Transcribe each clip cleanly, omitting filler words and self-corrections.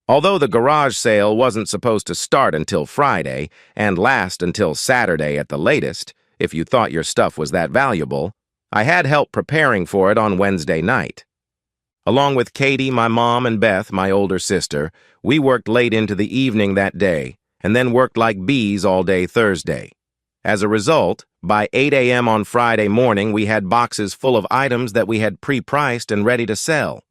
Although the garage sale wasn't supposed to start until Friday and last until Saturday at the latest, if you thought your stuff was that valuable, I had help preparing for it on Wednesday night. Along with Katie, my mom, and Beth, my older sister, we worked late into the evening that day and then worked like bees all day Thursday. As a result, by 8 a.m. on Friday morning, we had boxes full of items that we had pre-priced and ready to sell.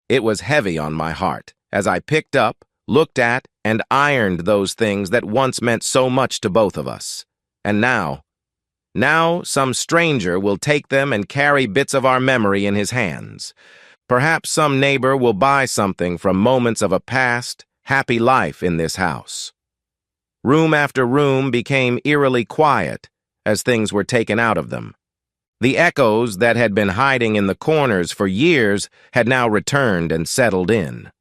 It was heavy on my heart as I picked up, looked at, and ironed those things that once meant so much to both of us. And now some stranger will take them and carry bits of our memory in his hands. Perhaps some neighbor will buy something from moments of a past, happy life in this house. Room after room became eerily quiet as things were taken out of them. The echoes that had been hiding in the corners for years had now returned and settled in.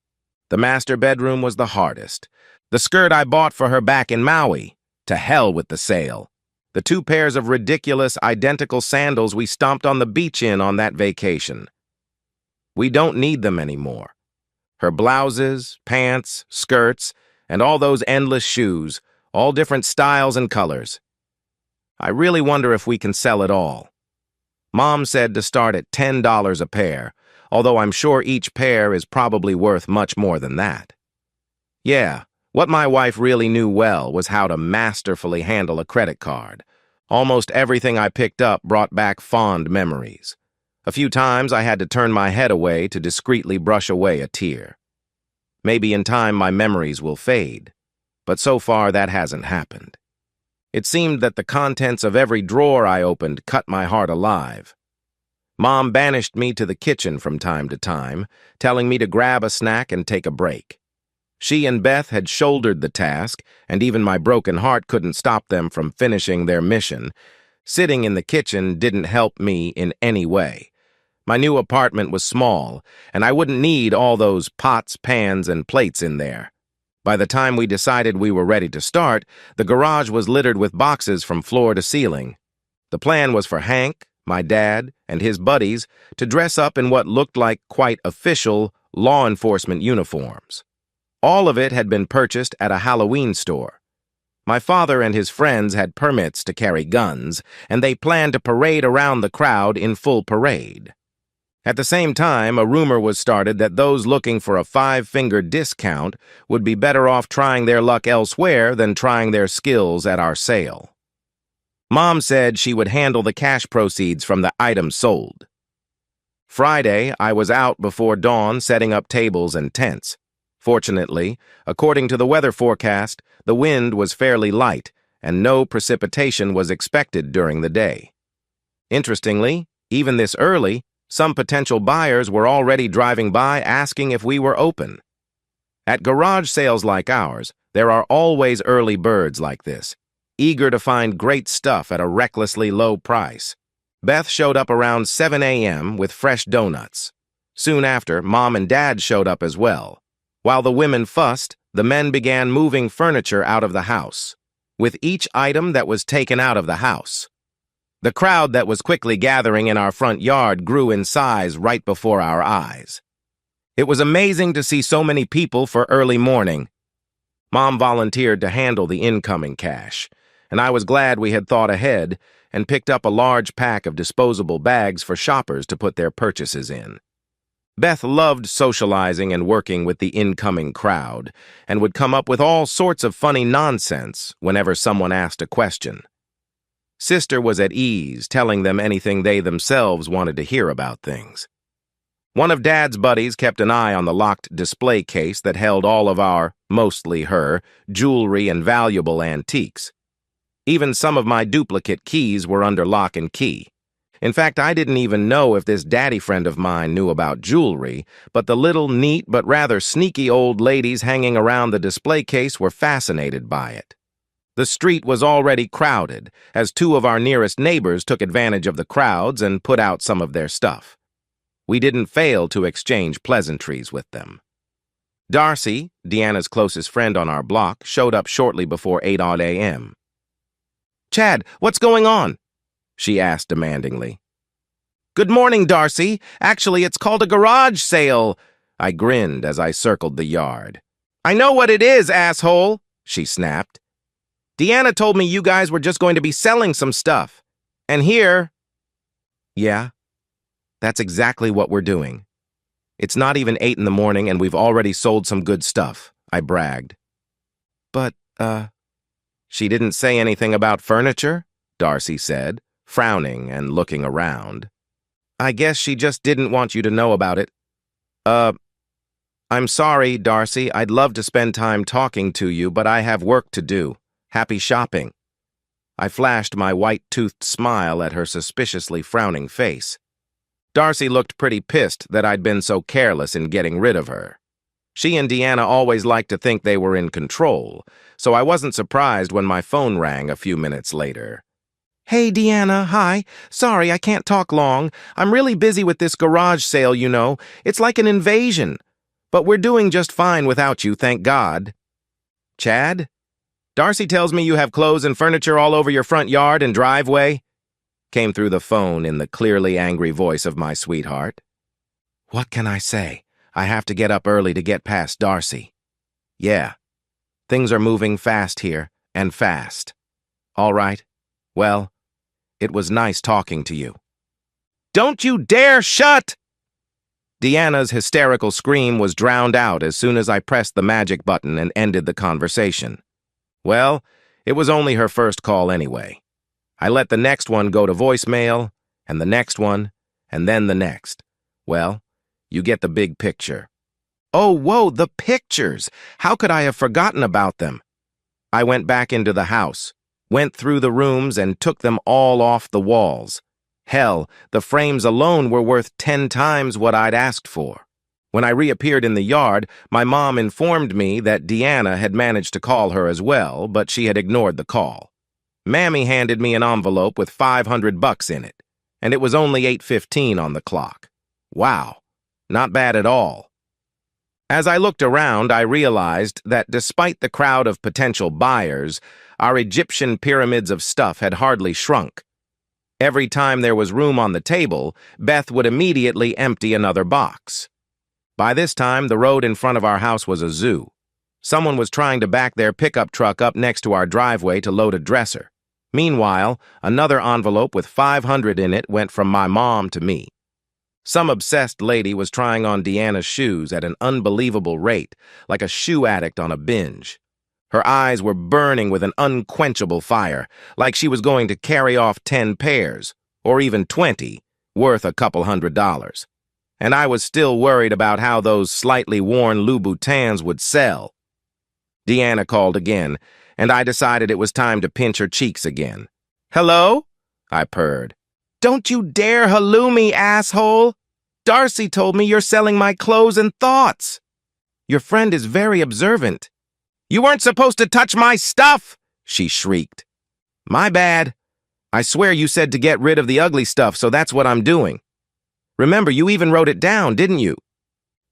The master bedroom was the hardest. The skirt I bought for her back in Maui. To hell with the sale. The 2 pairs of ridiculous, identical sandals we stomped on the beach in on that vacation. We don't need them anymore. Her blouses, pants, skirts, and all those endless shoes, all different styles and colors. I really wonder if we can sell it all. Mom said to start at $10 a pair, although I'm sure each pair is probably worth much more than that. Yeah, what my wife really knew well was how to masterfully handle a credit card. Almost everything I picked up brought back fond memories. A few times I had to turn my head away to discreetly brush away a tear. Maybe in time my memories will fade, but so far that hasn't happened. It seemed that the contents of every drawer I opened cut my heart alive. Mom banished me to the kitchen from time to time, telling me to grab a snack and take a break. She and Beth had shouldered the task, and even my broken heart couldn't stop them from finishing their mission. Sitting in the kitchen didn't help me in any way. My new apartment was small, and I wouldn't need all those pots, pans, and plates in there. By the time we decided we were ready to start, the garage was littered with boxes from floor to ceiling. The plan was for Hank, my dad, and his buddies to dress up in what looked like quite official law enforcement uniforms. All of it had been purchased at a Halloween store. My father and his friends had permits to carry guns, and they planned to parade around the crowd in full parade. At the same time, a rumor was started that those looking for a 5-finger discount would be better off trying their luck elsewhere than trying their skills at our sale. Mom said she would handle the cash proceeds from the items sold. Friday, I was out before dawn setting up tables and tents. Fortunately, according to the weather forecast, the wind was fairly light and no precipitation was expected during the day. Interestingly, even this early, some potential buyers were already driving by asking if we were open. At garage sales like ours, there are always early birds like this, eager to find great stuff at a recklessly low price. Beth showed up around 7 a.m. with fresh donuts. Soon after, Mom and Dad showed up as well. While the women fussed, the men began moving furniture out of the house, with each item that was taken out of the house. The crowd that was quickly gathering in our front yard grew in size right before our eyes. It was amazing to see so many people for early morning. Mom volunteered to handle the incoming cash, and I was glad we had thought ahead and picked up a large pack of disposable bags for shoppers to put their purchases in. Beth loved socializing and working with the incoming crowd and would come up with all sorts of funny nonsense whenever someone asked a question. Sister was at ease, telling them anything they themselves wanted to hear about things. One of Dad's buddies kept an eye on the locked display case that held all of our, mostly her, jewelry and valuable antiques. Even some of my duplicate keys were under lock and key. In fact, I didn't even know if this daddy friend of mine knew about jewelry, but the little, neat but rather sneaky old ladies hanging around the display case were fascinated by it. The street was already crowded, as 2 of our nearest neighbors took advantage of the crowds and put out some of their stuff. We didn't fail to exchange pleasantries with them. Darcy, Deanna's closest friend on our block, showed up shortly before 8 a.m. "Chad, what's going on?" she asked demandingly. "Good morning, Darcy. Actually, it's called a garage sale." I grinned as I circled the yard. I know what it is, asshole, she snapped. Deanna told me you guys were just going to be selling some stuff. And here... Yeah, that's exactly what we're doing. It's not even 8 in the morning and we've already sold some good stuff, I bragged. But, she didn't say anything about furniture, Darcy said, frowning and looking around. I guess she just didn't want you to know about it. I'm sorry, Darcy. I'd love to spend time talking to you, but I have work to do. Happy shopping. I flashed my white-toothed smile at her suspiciously frowning face. Darcy looked pretty pissed that I'd been so careless in getting rid of her. She and Deanna always liked to think they were in control, so I wasn't surprised when my phone rang a few minutes later. Hey, Deanna, hi. Sorry, I can't talk long. I'm really busy with this garage sale, you know. It's like an invasion. But we're doing just fine without you, thank God. Chad? Darcy tells me you have clothes and furniture all over your front yard and driveway, came through the phone in the clearly angry voice of my sweetheart. What can I say? I have to get up early to get past Darcy. Yeah, things are moving fast here, and fast. All right, well, it was nice talking to you. Don't you dare shut! Deanna's hysterical scream was drowned out as soon as I pressed the magic button and ended the conversation. Well, it was only her first call anyway. I let the next one go to voicemail, and the next one, and then the next. Well, you get the big picture. Oh, whoa, the pictures! How could I have forgotten about them? I went back into the house, went through the rooms, and took them all off the walls. Hell, the frames alone were worth 10 times what I'd asked for. When I reappeared in the yard, my mom informed me that Deanna had managed to call her as well, but she had ignored the call. Mammy handed me an envelope with $500 in it, and it was only 8:15 on the clock. Wow, not bad at all. As I looked around, I realized that despite the crowd of potential buyers, our Egyptian pyramids of stuff had hardly shrunk. Every time there was room on the table, Beth would immediately empty another box. By this time, the road in front of our house was a zoo. Someone was trying to back their pickup truck up next to our driveway to load a dresser. Meanwhile, another envelope with $500 in it went from my mom to me. Some obsessed lady was trying on Deanna's shoes at an unbelievable rate, like a shoe addict on a binge. Her eyes were burning with an unquenchable fire, like she was going to carry off 10 pairs, or even 20, worth a couple $100. And I was still worried about how those slightly worn Louboutins would sell. Deanna called again, and I decided it was time to pinch her cheeks again. Hello? I purred. Don't you dare halloo me, asshole! Darcy told me you're selling my clothes and thoughts. Your friend is very observant. You weren't supposed to touch my stuff, she shrieked. My bad. I swear you said to get rid of the ugly stuff, so that's what I'm doing. Remember, you even wrote it down, didn't you?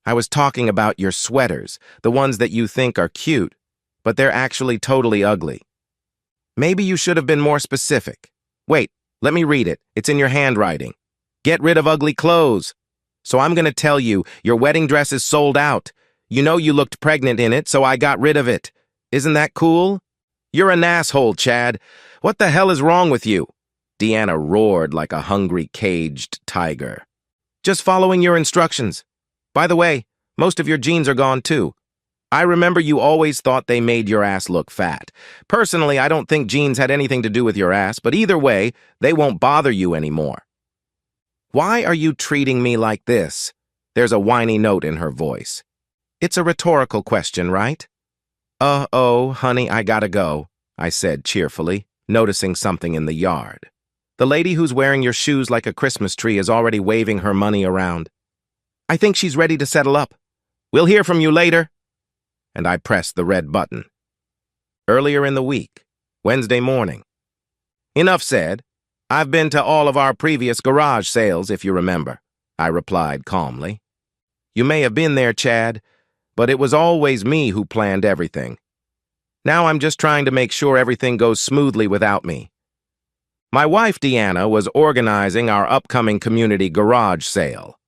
I was talking about your sweaters, the ones that you think are cute, but they're actually totally ugly. Maybe you should have been more specific. Wait, let me read it. It's in your handwriting. Get rid of ugly clothes. So I'm going to tell you, your wedding dress is sold out. You know you looked pregnant in it, so I got rid of it. Isn't that cool? You're an asshole, Chad. What the hell is wrong with you? Deanna roared like a hungry, caged tiger. Just following your instructions. By the way, most of your jeans are gone too. I remember you always thought they made your ass look fat. Personally, I don't think jeans had anything to do with your ass, but either way, they won't bother you anymore. Why are you treating me like this? There's a whiny note in her voice. It's a rhetorical question, right? Oh, honey, I gotta go, I said cheerfully, noticing something in the yard. The lady who's wearing your shoes like a Christmas tree is already waving her money around. I think she's ready to settle up. We'll hear from you later. And I pressed the red button. Earlier in the week, Wednesday morning. Enough said. I've been to all of our previous garage sales, if you remember, I replied calmly. You may have been there, Chad, but it was always me who planned everything. Now I'm just trying to make sure everything goes smoothly without me. My wife, Deanna, was organizing our upcoming community garage sale.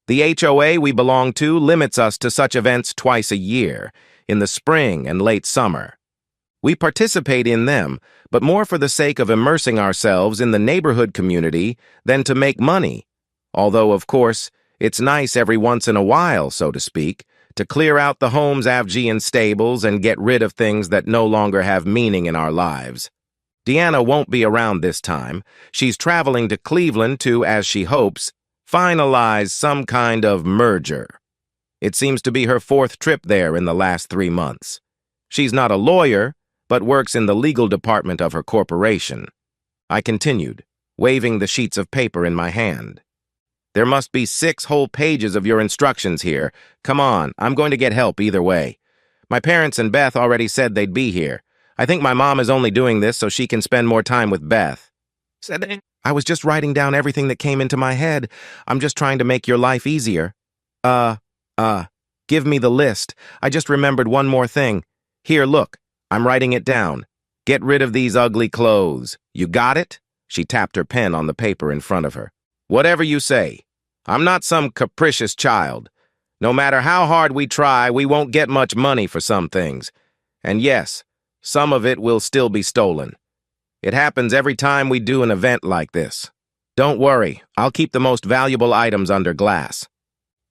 The HOA we belong to limits us to such events twice a year. in the spring and late summer. We participate in them, but more for the sake of immersing ourselves in the neighborhood community than to make money. Although, of course, it's nice every once in a while, so to speak, to clear out the home's Avgean stables and get rid of things that no longer have meaning in our lives. Deanna won't be around this time. She's traveling to Cleveland to, as she hopes, finalize some kind of merger. It seems to be her 4th trip there in the last 3 months. She's not a lawyer, but works in the legal department of her corporation. I continued, waving the sheets of paper in my hand. There must be 6 whole pages of your instructions here. Come on, I'm going to get help either way. My parents and Beth already said they'd be here. I think my mom is only doing this so she can spend more time with Beth. I was just writing down everything that came into my head. I'm just trying to make your life easier. Give me the list. I just remembered one more thing. Here, look. I'm writing it down. Get rid of these ugly clothes. You got it? She tapped her pen on the paper in front of her. Whatever you say. I'm not some capricious child. No matter how hard we try, we won't get much money for some things. And yes, some of it will still be stolen. It happens every time we do an event like this. Don't worry, I'll keep the most valuable items under glass.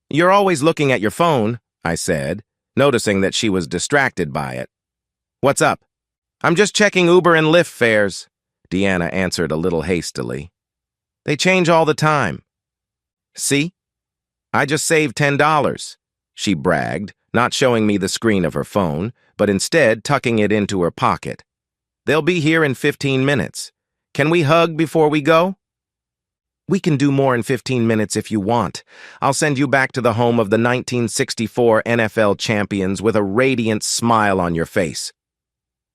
You're always looking at your phone, I said, noticing that she was distracted by it. What's up? I'm just checking Uber and Lyft fares, Deanna answered a little hastily. They change all the time. See? I just saved $10, she bragged, not showing me the screen of her phone, but instead tucking it into her pocket. They'll be here in 15 minutes. Can we hug before we go? We can do more in 15 minutes if you want. I'll send you back to the home of the 1964 NFL champions with a radiant smile on your face.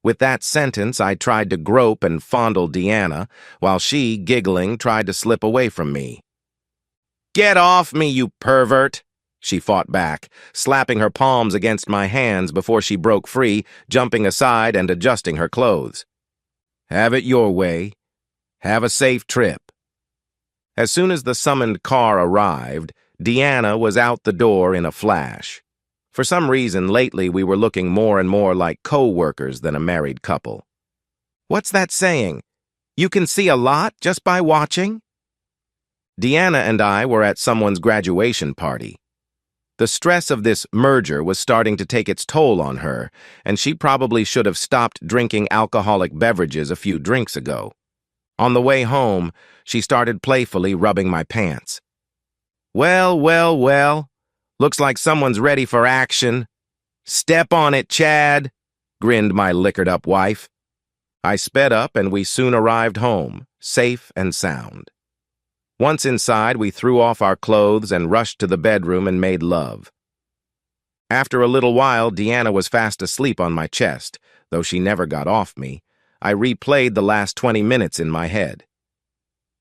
With that sentence, I tried to grope and fondle Deanna, while she, giggling, tried to slip away from me. Get off me, you pervert! She fought back, slapping her palms against my hands before she broke free, jumping aside and adjusting her clothes. Have it your way. Have a safe trip. As soon as the summoned car arrived, Deanna was out the door in a flash. For some reason, lately we were looking more and more like co-workers than a married couple. What's that saying? You can see a lot just by watching? Deanna and I were at someone's graduation party. The stress of this merger was starting to take its toll on her, and she probably should have stopped drinking alcoholic beverages a few drinks ago. On the way home, she started playfully rubbing my pants. Well, well, well. Looks like someone's ready for action. Step on it, Chad, grinned my liquored-up wife. I sped up and we soon arrived home, safe and sound. Once inside, we threw off our clothes and rushed to the bedroom and made love. After a little while, Deanna was fast asleep on my chest, though she never got off me. I replayed the last 20 minutes in my head.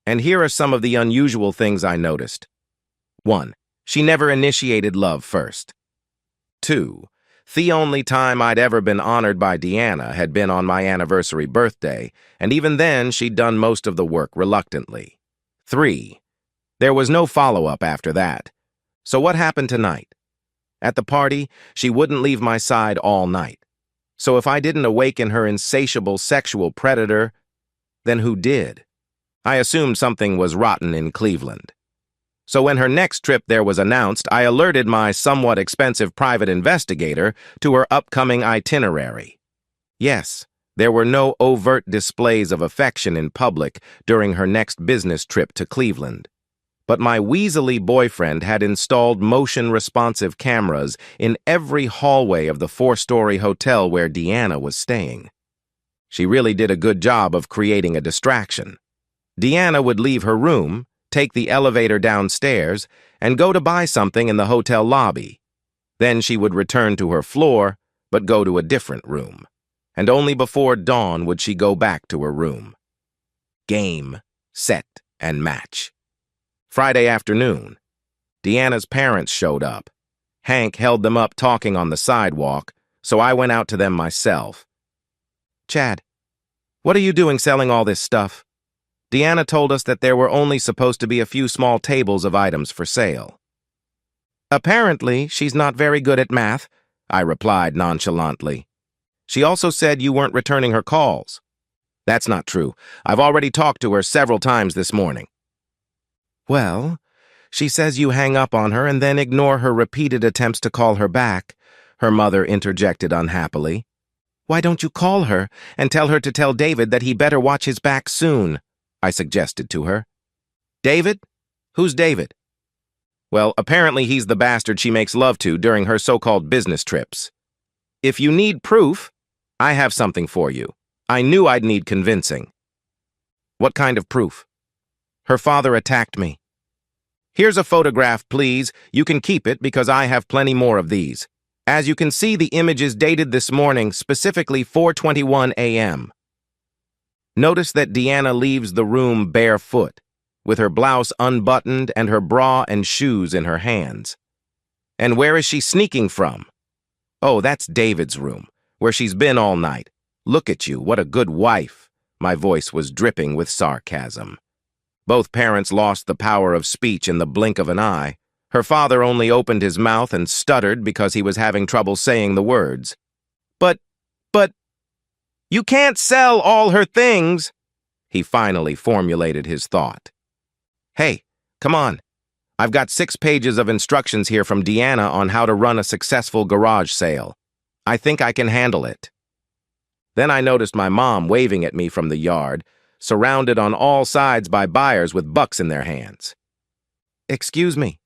And here are some of the unusual things I noticed. 1. She never initiated love first. 2. The only time I'd ever been honored by Deanna had been on my anniversary birthday, and even then she'd done most of the work reluctantly. 3. There was no follow-up after that. So what happened tonight? At the party, she wouldn't leave my side all night. So if I didn't awaken her insatiable sexual predator, then who did? I assumed something was rotten in Cleveland. So when her next trip there was announced, I alerted my somewhat expensive private investigator to her upcoming itinerary. Yes, there were no overt displays of affection in public during her next business trip to Cleveland. But my weaselly boyfriend had installed motion-responsive cameras in every hallway of the 4-story hotel where Deanna was staying. She really did a good job of creating a distraction. Deanna would leave her room, take the elevator downstairs, and go to buy something in the hotel lobby. Then she would return to her floor, but go to a different room. And only before dawn would she go back to her room. Game, set, and match. Friday afternoon, Deanna's parents showed up. Hank held them up talking on the sidewalk, so I went out to them myself. Chad, what are you doing selling all this stuff? Deanna told us that there were only supposed to be a few small tables of items for sale. Apparently, she's not very good at math, I replied nonchalantly. She also said you weren't returning her calls. That's not true. I've already talked to her several times this morning. Well, she says you hang up on her and then ignore her repeated attempts to call her back, her mother interjected unhappily. Why don't you call her and tell her to tell David that he better watch his back soon, I suggested to her. David? Who's David? Well, apparently he's the bastard she makes love to during her so-called business trips. If you need proof, I have something for you. I knew I'd need convincing. What kind of proof? Her father attacked me. Here's a photograph, please. You can keep it because I have plenty more of these. As you can see, the image is dated this morning, specifically 4:21 a.m. Notice that Deanna leaves the room barefoot, with her blouse unbuttoned and her bra and shoes in her hands. And where is she sneaking from? Oh, that's David's room, where she's been all night. Look at you, what a good wife. My voice was dripping with sarcasm. Both parents lost the power of speech in the blink of an eye. Her father only opened his mouth and stuttered because he was having trouble saying the words. But, you can't sell all her things, he finally formulated his thought. Hey, come on. I've got 6 pages of instructions here from Deanna on how to run a successful garage sale. I think I can handle it. Then I noticed my mom waving at me from the yard, surrounded on all sides by buyers with bucks in their hands. Excuse me.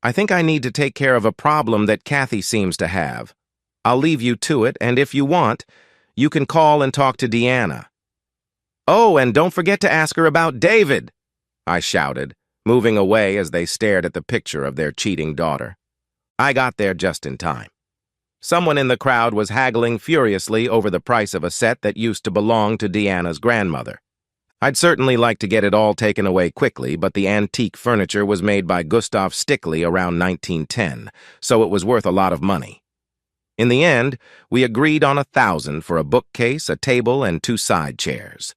I think I need to take care of a problem that Kathy seems to have. I'll leave you to it, and if you want, you can call and talk to Deanna. Oh, and don't forget to ask her about David, I shouted, moving away as they stared at the picture of their cheating daughter. I got there just in time. Someone in the crowd was haggling furiously over the price of a set that used to belong to Deanna's grandmother. I'd certainly like to get it all taken away quickly, but the antique furniture was made by Gustav Stickley around 1910, so it was worth a lot of money. In the end, we agreed on $1,000 for a bookcase, a table, and 2 side chairs.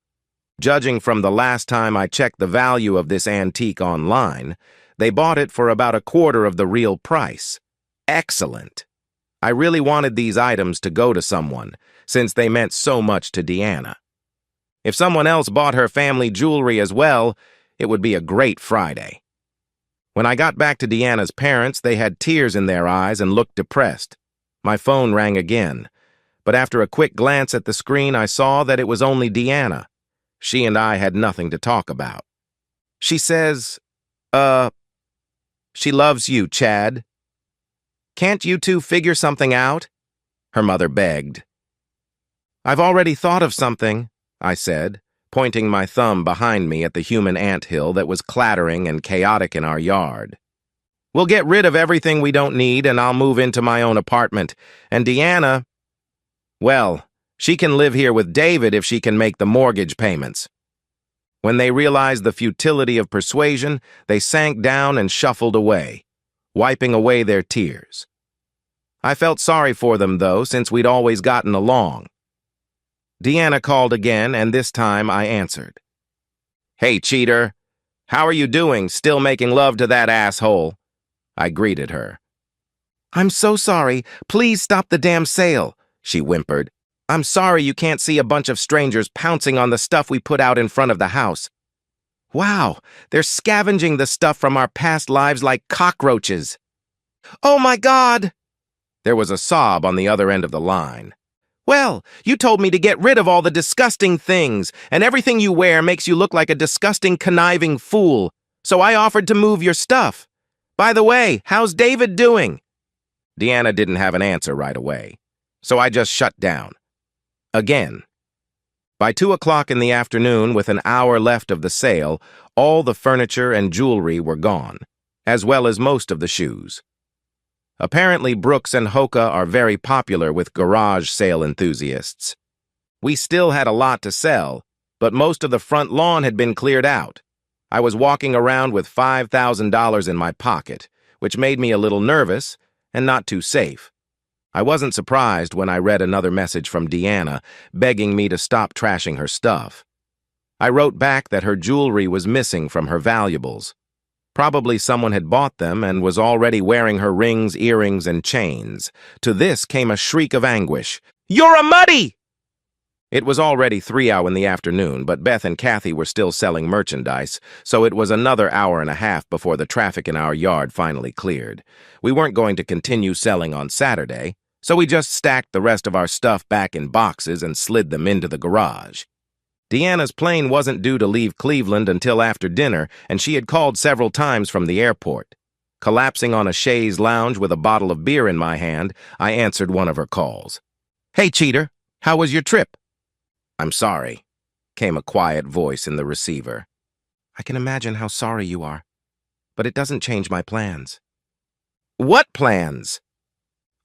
Judging from the last time I checked the value of this antique online, they bought it for about 1/4 of the real price. Excellent. I really wanted these items to go to someone, since they meant so much to Deanna. If someone else bought her family jewelry as well, it would be a great Friday. When I got back to Deanna's parents, they had tears in their eyes and looked depressed. My phone rang again, but after a quick glance at the screen, I saw that it was only Deanna. She and I had nothing to talk about. She says, she loves you, Chad. Can't you two figure something out? Her mother begged. I've already thought of something, I said, pointing my thumb behind me at the human anthill that was clattering and chaotic in our yard. We'll get rid of everything we don't need and I'll move into my own apartment. And Deanna, well, she can live here with David if she can make the mortgage payments. When they realized the futility of persuasion, they sank down and shuffled away, wiping away their tears. I felt sorry for them, though, since we'd always gotten along. Deanna called again, and this time I answered. Hey, cheater. How are you doing, still making love to that asshole? I greeted her. I'm so sorry. Please stop the damn sale, she whimpered. I'm sorry you can't see a bunch of strangers pouncing on the stuff we put out in front of the house. Wow, they're scavenging the stuff from our past lives like cockroaches. Oh my God! There was a sob on the other end of the line. Well, you told me to get rid of all the disgusting things, and everything you wear makes you look like a disgusting, conniving fool, so I offered to move your stuff. By the way, how's David doing? Deanna didn't have an answer right away, so I just shut down. Again. By 2 o'clock in the afternoon, with an hour left of the sale, all the furniture and jewelry were gone, as well as most of the shoes. Apparently, Brooks and Hoka are very popular with garage sale enthusiasts. We still had a lot to sell, but most of the front lawn had been cleared out. I was walking around with $5,000 in my pocket, which made me a little nervous and not too safe. I wasn't surprised when I read another message from Deanna begging me to stop trashing her stuff. I wrote back that her jewelry was missing from her valuables. Probably someone had bought them and was already wearing her rings, earrings, and chains. To this came a shriek of anguish. "You're a muddy!" It was already 3 hours in the afternoon, but Beth and Kathy were still selling merchandise, so it was another hour and a half before the traffic in our yard finally cleared. We weren't going to continue selling on Saturday, so we just stacked the rest of our stuff back in boxes and slid them into the garage. Deanna's plane wasn't due to leave Cleveland until after dinner, and she had called several times from the airport. Collapsing on a chaise lounge with a bottle of beer in my hand, I answered one of her calls. "Hey, cheater, how was your trip?" "I'm sorry," came a quiet voice in the receiver. "I can imagine how sorry you are, but it doesn't change my plans." "What plans?"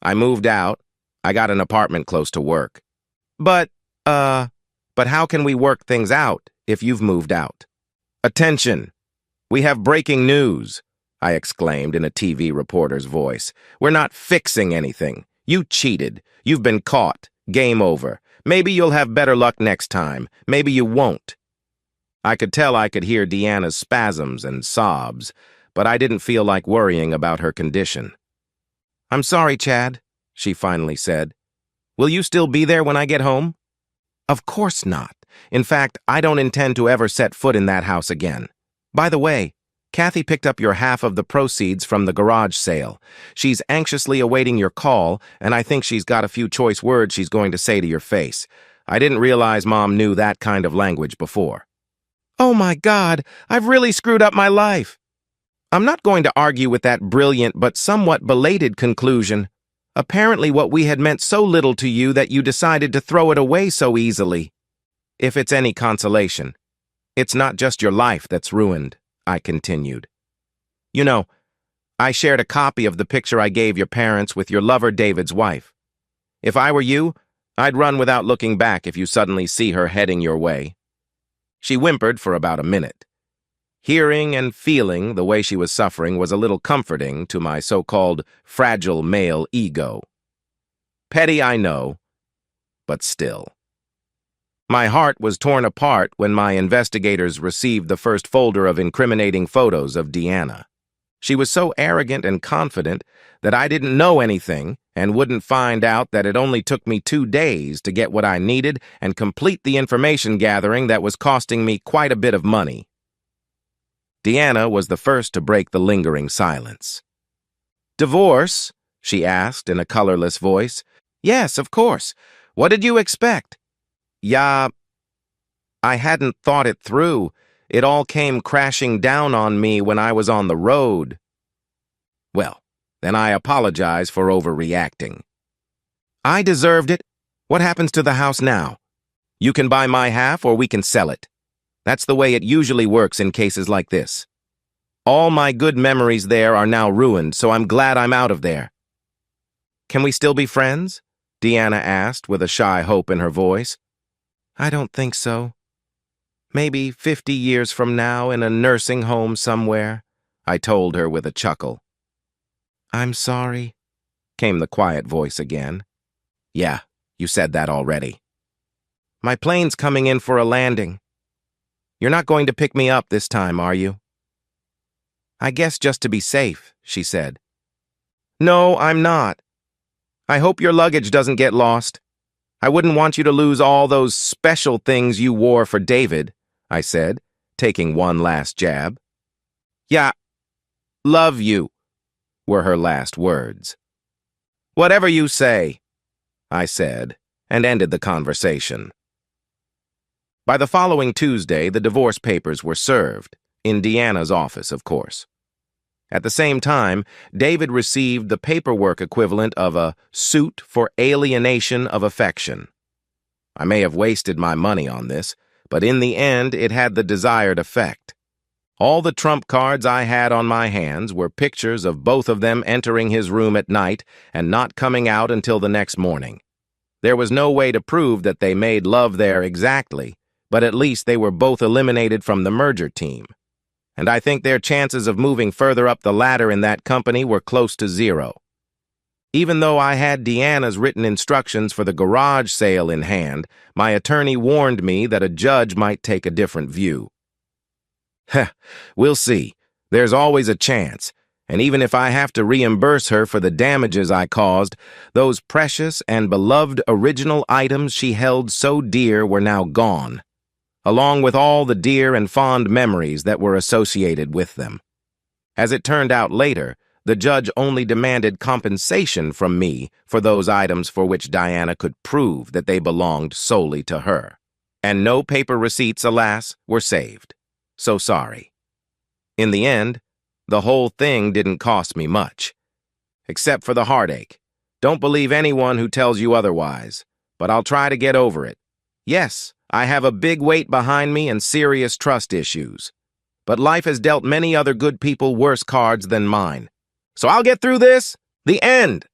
"I moved out. I got an apartment close to work." But how can we work things out if you've moved out?" "Attention! We have breaking news," I exclaimed in a TV reporter's voice. "We're not fixing anything. You cheated. You've been caught. Game over. Maybe you'll have better luck next time. Maybe you won't." I could tell I could hear Deanna's spasms and sobs, but I didn't feel like worrying about her condition. "I'm sorry, Chad," she finally said. "Will you still be there when I get home?" "Of course not. In fact, I don't intend to ever set foot in that house again. By the way, Kathy picked up your half of the proceeds from the garage sale. She's anxiously awaiting your call, and I think she's got a few choice words she's going to say to your face. I didn't realize Mom knew that kind of language before." "Oh my God, I've really screwed up my life." I'm not going to argue with that brilliant but somewhat belated conclusion. Apparently what we had meant so little to you that you decided to throw it away so easily. If it's any consolation, it's not just your life that's ruined, I continued. You know, I shared a copy of the picture I gave your parents with your lover David's wife. If I were you, I'd run without looking back if you suddenly see her heading your way. She whimpered for about a minute. Hearing and feeling the way she was suffering was a little comforting to my so-called fragile male ego. Petty, I know, but still. My heart was torn apart when my investigators received the first folder of incriminating photos of Deanna. She was so arrogant and confident that I didn't know anything and wouldn't find out that it only took me 2 days to get what I needed and complete the information gathering that was costing me quite a bit of money. Deanna was the first to break the lingering silence. "Divorce?" she asked in a colorless voice. "Yes, of course. What did you expect?" "Yeah, I hadn't thought it through. It all came crashing down on me when I was on the road." "Well, then I apologize for overreacting." "I deserved it. What happens to the house now? You can buy my half or we can sell it. That's the way it usually works in cases like this. All my good memories there are now ruined, so I'm glad I'm out of there." "Can we still be friends?" Deanna asked with a shy hope in her voice. "I don't think so. Maybe 50 years from now in a nursing home somewhere," I told her with a chuckle. "I'm sorry," came the quiet voice again. "Yeah, you said that already." "My plane's coming in for a landing. You're not going to pick me up this time, are you?" "I guess just to be safe," she said. "No, I'm not. I hope your luggage doesn't get lost. I wouldn't want you to lose all those special things you wore for David," I said, taking one last jab. "Yeah, love you," were her last words. "Whatever you say," I said, and ended the conversation. By the following Tuesday, the divorce papers were served, in Deanna's office, of course. At the same time, David received the paperwork equivalent of a suit for alienation of affection. I may have wasted my money on this, but in the end, it had the desired effect. All the trump cards I had on my hands were pictures of both of them entering his room at night and not coming out until the next morning. There was no way to prove that they made love there exactly, but at least they were both eliminated from the merger team. And I think their chances of moving further up the ladder in that company were close to zero. Even though I had Deanna's written instructions for the garage sale in hand, my attorney warned me that a judge might take a different view. Heh, we'll see, There's always a chance, and even if I have to reimburse her for the damages I caused, those precious and beloved original items she held so dear were now gone, along with all the dear and fond memories that were associated with them. As it turned out later, the judge only demanded compensation from me for those items for which Diana could prove that they belonged solely to her. And no paper receipts, alas, were saved. So sorry. In the end, the whole thing didn't cost me much. Except for the heartache. Don't believe anyone who tells you otherwise, but I'll try to get over it. Yes, I have a big weight behind me and serious trust issues. But life has dealt many other good people worse cards than mine. So I'll get through this. The end.